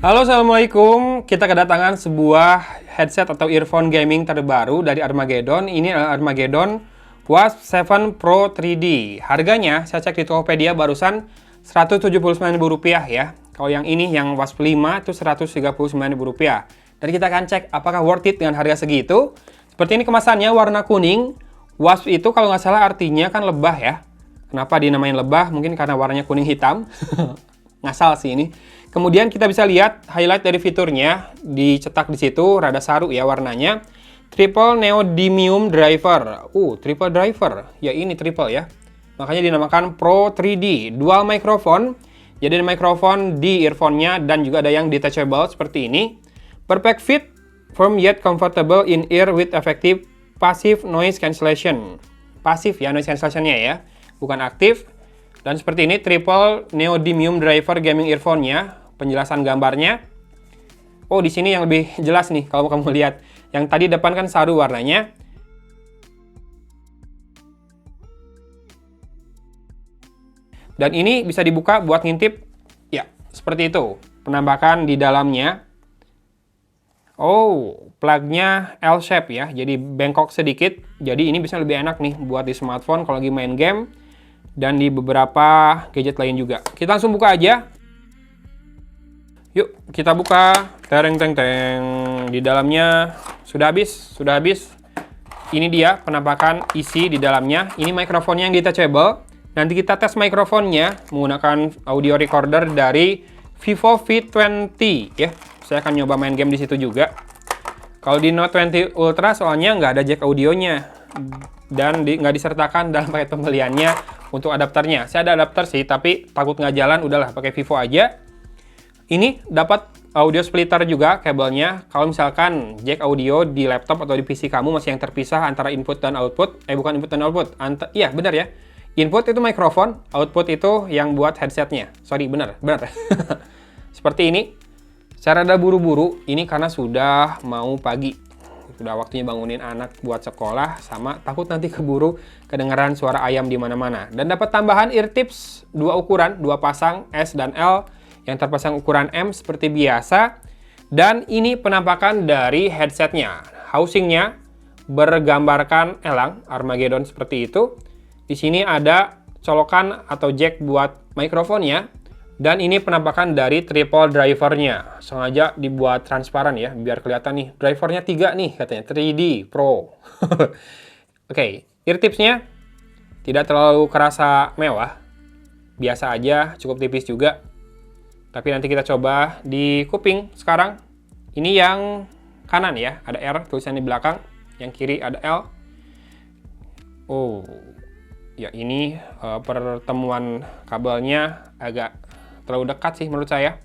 Halo, assalamualaikum. Kita kedatangan sebuah headset atau earphone gaming terbaru dari Armageddon. Ini adalah Armageddon Wasp 7 Pro 3D. Harganya saya cek di Tokopedia barusan Rp179.000 ya. Kalau yang ini yang Wasp 5 itu Rp139.000. Dan kita akan cek apakah worth it dengan harga segitu. Seperti ini kemasannya warna kuning. Wasp itu kalau nggak salah artinya kan lebah ya. Kenapa dinamain lebah? Mungkin karena warnanya kuning hitam. Ngasal sih ini. Kemudian kita bisa lihat highlight dari fiturnya dicetak di situ, rada saru ya warnanya. Triple Neodymium Driver. Triple driver. Ya ini triple ya. Makanya dinamakan Pro 3D. Dual microphone. Jadi ada mikrofon di earphone-nya dan juga ada yang detachable seperti ini. Perfect fit, firm yet comfortable in ear with effective passive noise cancellation. Pasif ya noise cancellation-nya ya, bukan aktif. Dan seperti ini triple neodymium driver gaming earphone-nya, penjelasan gambarnya. Di sini yang lebih jelas nih kalau kamu lihat. Yang tadi depan kan saru warnanya. Dan ini bisa dibuka buat ngintip. Ya, seperti itu. Penampakan di dalamnya. Plug-nya L-shape ya. Jadi bengkok sedikit. Jadi ini bisa lebih enak nih buat di smartphone kalau lagi main game. Dan di beberapa gadget lain juga. Kita langsung buka aja. Yuk, kita buka. Tereng-teng-teng. Di dalamnya sudah habis. Ini dia penampakan isi di dalamnya. Ini mikrofonnya yang detachable. Nanti kita tes mikrofonnya menggunakan audio recorder dari Vivo V20 ya. Saya akan nyoba main game di situ juga. Kalau di Note 20 Ultra soalnya nggak ada jack audionya. Dan nggak disertakan dalam paket pembeliannya untuk adapternya. Saya ada adapter sih, tapi takut nggak jalan, udahlah pakai Vivo aja. Ini dapat audio splitter juga kabelnya. Kalau misalkan jack audio di laptop atau di PC kamu masih yang terpisah antara input dan output, bukan input dan output. Iya, benar ya. Input itu mikrofon, output itu yang buat headsetnya. Sorry, benar. Seperti ini. Saya rada buru-buru, ini karena sudah mau pagi. Sudah waktunya bangunin anak buat sekolah, sama takut nanti keburu kedengaran suara ayam di mana-mana. Dan dapat tambahan ear tips 2 ukuran, 2 pasang S dan L, yang terpasang ukuran M seperti biasa. Dan ini penampakan dari headsetnya. Housingnya bergambarkan elang Armageddon seperti itu. Di sini ada colokan atau jack buat mikrofonnya. Dan ini penampakan dari triple drivernya. Sengaja dibuat transparan ya, biar kelihatan nih. Drivernya 3 nih katanya, 3D Pro. Oke, ear tipsnya tidak terlalu kerasa mewah. Biasa aja, cukup tipis juga. Tapi nanti kita coba di kuping sekarang. Ini yang kanan ya, ada R tulisan di belakang. Yang kiri ada L. Ya ini pertemuan kabelnya agak terlalu dekat sih menurut saya.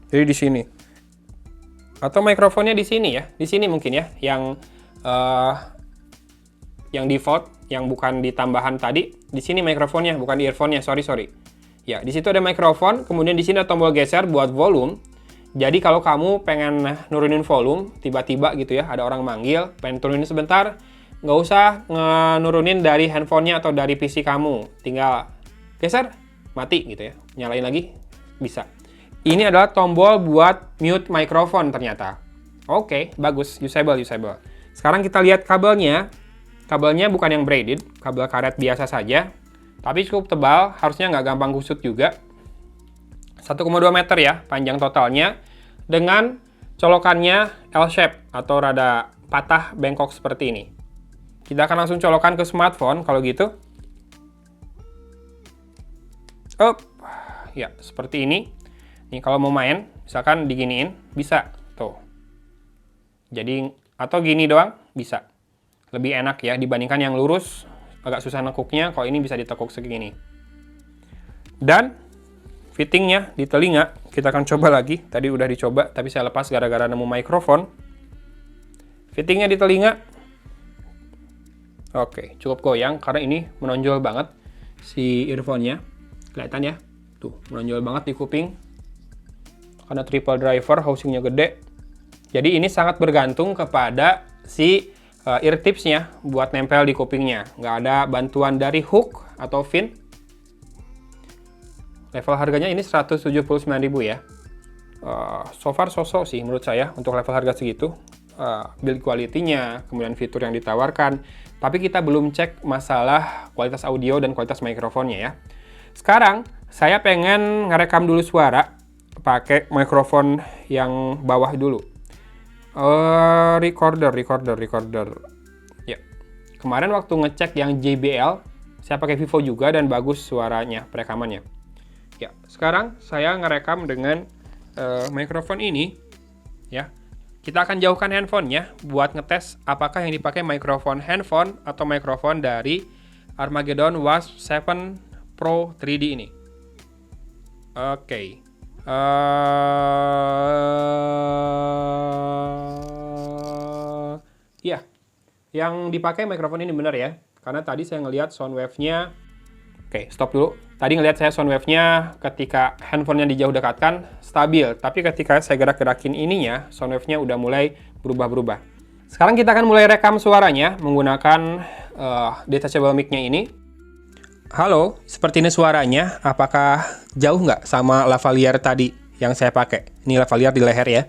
Jadi di sini. Atau mikrofonnya di sini ya. Di sini mungkin ya yang default, yang bukan di tambahan tadi. Di sini mikrofonnya, bukan di earphone-nya. Sorry. Ya, di situ ada mikrofon, kemudian di sini ada tombol geser buat volume. Jadi kalau kamu pengen nurunin volume, tiba-tiba gitu ya, ada orang manggil, pengen turunin sebentar, nggak usah nurunin dari handphonenya atau dari PC kamu. Tinggal geser, mati gitu ya, nyalain lagi bisa. Ini adalah tombol buat mute microphone ternyata. Oke, bagus, usable. Sekarang kita lihat kabelnya. Kabelnya bukan yang braided, kabel karet biasa saja, tapi cukup tebal, harusnya nggak gampang kusut juga. 1,2 meter ya panjang totalnya, dengan colokannya L-shape atau rada patah bengkok seperti ini. Kita akan langsung colokan ke smartphone kalau gitu. Ya, seperti ini. Nih, kalau mau main, misalkan diginiin, bisa. Tuh. Jadi, atau gini doang, bisa. Lebih enak ya, dibandingkan yang lurus, agak susah nekuknya. Kalau ini bisa ditekuk segini. Dan, fittingnya di telinga, kita akan coba lagi. Tadi udah dicoba, tapi saya lepas gara-gara nemu mikrofon. Fittingnya di telinga. Oke, cukup goyang, karena ini menonjol banget si earphone-nya. Kelihatan ya, tuh menonjol banget di kuping karena triple driver, housingnya gede. Jadi ini sangat bergantung kepada si ear tipsnya buat nempel di kupingnya. Nggak ada bantuan dari hook atau pin. Level harganya ini 179.000 ya. So far so-so sih menurut saya untuk level harga segitu. Build quality-nya, kemudian fitur yang ditawarkan. Tapi kita belum cek masalah kualitas audio dan kualitas mikrofonnya ya. Sekarang saya pengen ngerekam dulu suara pakai mikrofon yang bawah dulu. Recorder. Ya. Kemarin waktu ngecek yang JBL, saya pakai Vivo juga dan bagus suaranya, perekamannya. Ya, sekarang saya ngerekam dengan mikrofon ini, ya. Kita akan jauhkan handphonenya buat ngetes apakah yang dipakai mikrofon handphone atau mikrofon dari Armageddon Wasp 7 Pro 3D ini. Oke. Ya, yang dipakai mikrofon ini benar ya, karena tadi saya ngelihat sound wave-nya. Oke, stop dulu. Tadi ngelihat saya sound wave-nya ketika handphonenya dijauh dekatkan stabil, tapi ketika saya gerak-gerakin ininya, sound wave-nya udah mulai berubah-berubah. Sekarang kita akan mulai rekam suaranya menggunakan detachable mic-nya ini. Halo, seperti ini suaranya. Apakah jauh nggak sama lavalier tadi yang saya pakai? Ini lavalier di leher ya.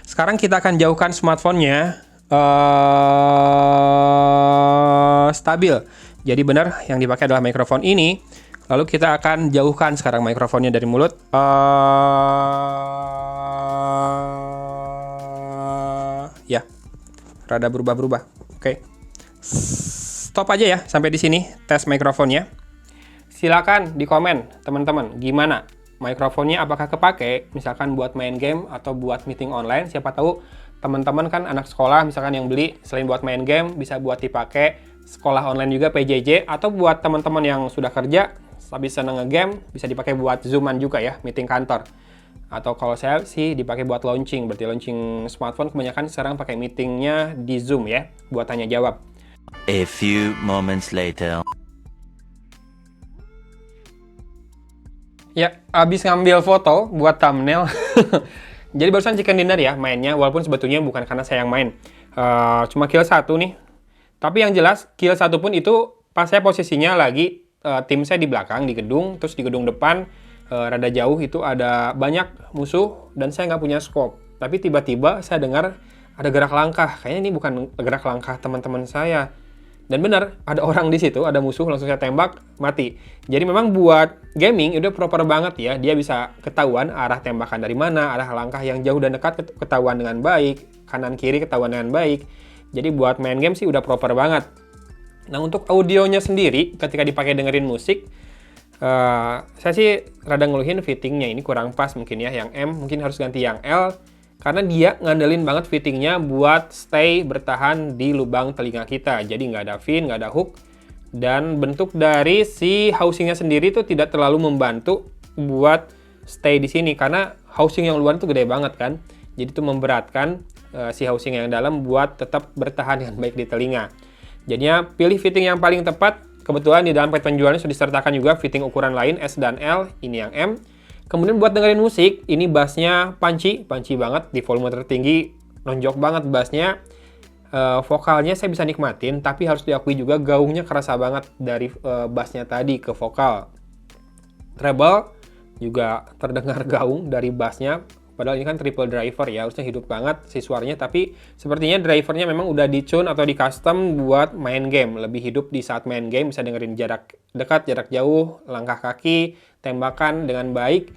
Sekarang kita akan jauhkan smartphone-nya stabil. Jadi benar yang dipakai adalah mikrofon ini. Lalu kita akan jauhkan sekarang mikrofonnya dari mulut. Ya, rada berubah-berubah. Oke. Stop aja ya sampai di sini tes mikrofonnya. Silakan di komen teman-teman gimana mikrofonnya, apakah kepake misalkan buat main game atau buat meeting online. Siapa tahu teman-teman kan anak sekolah misalkan yang beli selain buat main game bisa buat dipakai sekolah online juga PJJ, atau buat teman-teman yang sudah kerja tapi seneng nge-game bisa dipakai buat zooman juga ya, meeting kantor. Atau kalau saya sih dipakai buat launching, berarti launching smartphone kebanyakan sekarang pakai meetingnya di Zoom ya, buat tanya jawab. A few moments later. Ya, abis ngambil foto buat thumbnail. Jadi barusan chicken dinner ya mainnya, walaupun sebetulnya bukan karena saya yang main. Cuma kill 1 nih. Tapi yang jelas, kill 1 pun itu pas saya posisinya lagi, tim saya di belakang, di gedung, terus di gedung depan, rada jauh itu ada banyak musuh, dan saya nggak punya scope. Tapi tiba-tiba saya dengar ada gerak langkah. Kayaknya ini bukan gerak langkah teman-teman saya. Dan benar, ada orang di situ, ada musuh, langsung saya tembak, mati. Jadi memang buat gaming udah proper banget ya, dia bisa ketahuan arah tembakan dari mana, arah langkah yang jauh dan dekat ketahuan dengan baik, kanan kiri ketahuan dengan baik. Jadi buat main game sih udah proper banget. Nah untuk audionya sendiri, ketika dipakai dengerin musik, saya sih rada ngeluhin fittingnya ini kurang pas mungkin ya, yang M mungkin harus ganti yang L. Karena dia ngandelin banget fittingnya buat stay bertahan di lubang telinga kita. Jadi nggak ada fin, nggak ada hook. Dan bentuk dari si housingnya sendiri tuh tidak terlalu membantu buat stay di sini. Karena housing yang luar tuh gede banget kan. Jadi itu memberatkan si housing yang dalam buat tetap bertahan dengan baik di telinga. Jadinya pilih fitting yang paling tepat. Kebetulan di dalam paket penjualnya sudah disertakan juga fitting ukuran lain S dan L. Ini yang M. Kemudian buat dengerin musik, ini bassnya punchy banget, di volume tertinggi, nonjok banget bassnya. Vokalnya saya bisa nikmatin, tapi harus diakui juga gaungnya kerasa banget dari bassnya tadi ke vokal. Treble juga terdengar gaung dari bassnya, padahal ini kan triple driver ya, harusnya hidup banget si suaranya, tapi sepertinya drivernya memang udah di-tune atau di-custom buat main game. Lebih hidup di saat main game, bisa dengerin jarak dekat, jarak jauh, langkah kaki, tembakan dengan baik.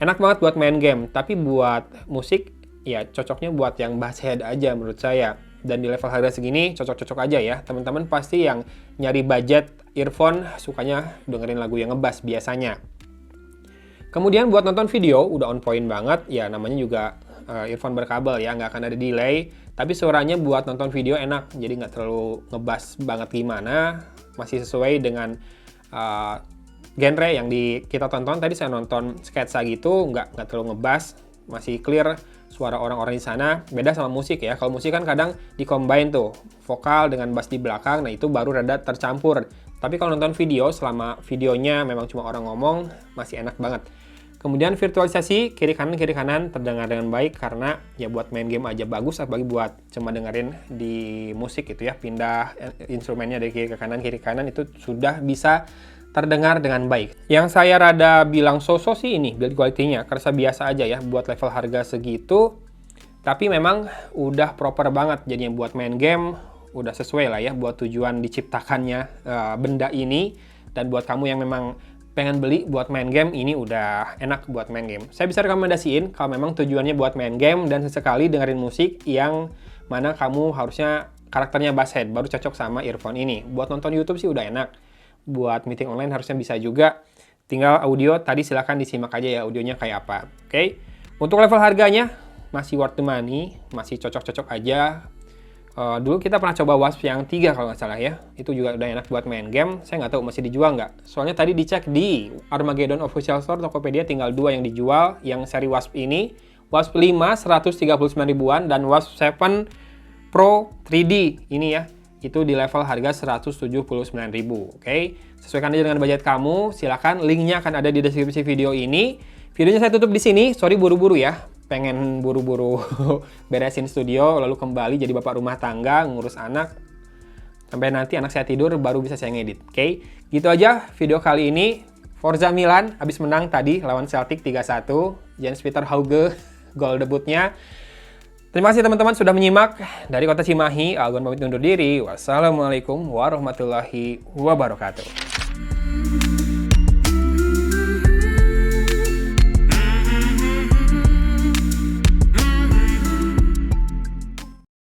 Enak banget buat main game, tapi buat musik ya cocoknya buat yang bass head aja menurut saya. Dan di level harga segini cocok-cocok aja ya. Teman-teman pasti yang nyari budget earphone sukanya dengerin lagu yang ngebass biasanya. Kemudian buat nonton video udah on point banget, ya namanya juga earphone berkabel ya, nggak akan ada delay. Tapi suaranya buat nonton video enak, jadi nggak terlalu ngebass banget gimana, masih sesuai dengan genre yang kita tonton. Tadi saya nonton sketsa gitu, nggak terlalu ngebass, masih clear suara orang-orang di sana. Beda sama musik ya, kalau musik kan kadang di-combine tuh, vokal dengan bass di belakang, nah itu baru rada tercampur. Tapi kalau nonton video, selama videonya memang cuma orang ngomong, masih enak banget. Kemudian virtualisasi kiri kanan terdengar dengan baik, karena ya buat main game aja bagus, apalagi buat cuma dengerin di musik gitu ya, pindah instrumennya dari kiri ke kanan itu sudah bisa terdengar dengan baik. Yang saya rada bilang so-so sih ini build quality-nya, kerasa biasa aja ya buat level harga segitu. Tapi memang udah proper banget jadinya buat main game, udah sesuai lah ya buat tujuan diciptakannya benda ini. Dan buat kamu yang memang pengen beli buat main game, ini udah enak buat main game. Saya bisa rekomendasiin kalau memang tujuannya buat main game dan sesekali dengerin musik yang mana kamu harusnya karakternya basshead, baru cocok sama earphone ini. Buat nonton YouTube sih udah enak. Buat meeting online harusnya bisa juga. Tinggal audio, tadi silahkan disimak aja ya audionya kayak apa. Oke. Untuk level harganya, masih worth the money, masih cocok-cocok aja. Dulu kita pernah coba Wasp yang 3 kalau nggak salah ya. Itu juga udah enak buat main game. Saya nggak tahu masih dijual nggak. Soalnya tadi dicek di Armageddon Official Store Tokopedia tinggal 2 yang dijual. Yang seri Wasp ini, Wasp 5 139 ribuan dan Wasp 7 Pro 3D ini ya. Itu di level harga 179.000, oke? Sesuaikan aja dengan budget kamu, silakan linknya akan ada di deskripsi video ini. Videonya saya tutup di sini, sorry buru-buru ya. Pengen buru-buru beresin studio, lalu kembali jadi bapak rumah tangga, ngurus anak. Sampai nanti anak saya tidur, baru bisa saya ngedit, oke? Gitu aja video kali ini. Forza Milan, habis menang tadi lawan Celtic 3-1. Jens-Peter Hauge, gol debutnya. Terima kasih teman-teman sudah menyimak. Dari Kota Cimahi, Algon pamit undur diri. Wassalamualaikum warahmatullahi wabarakatuh.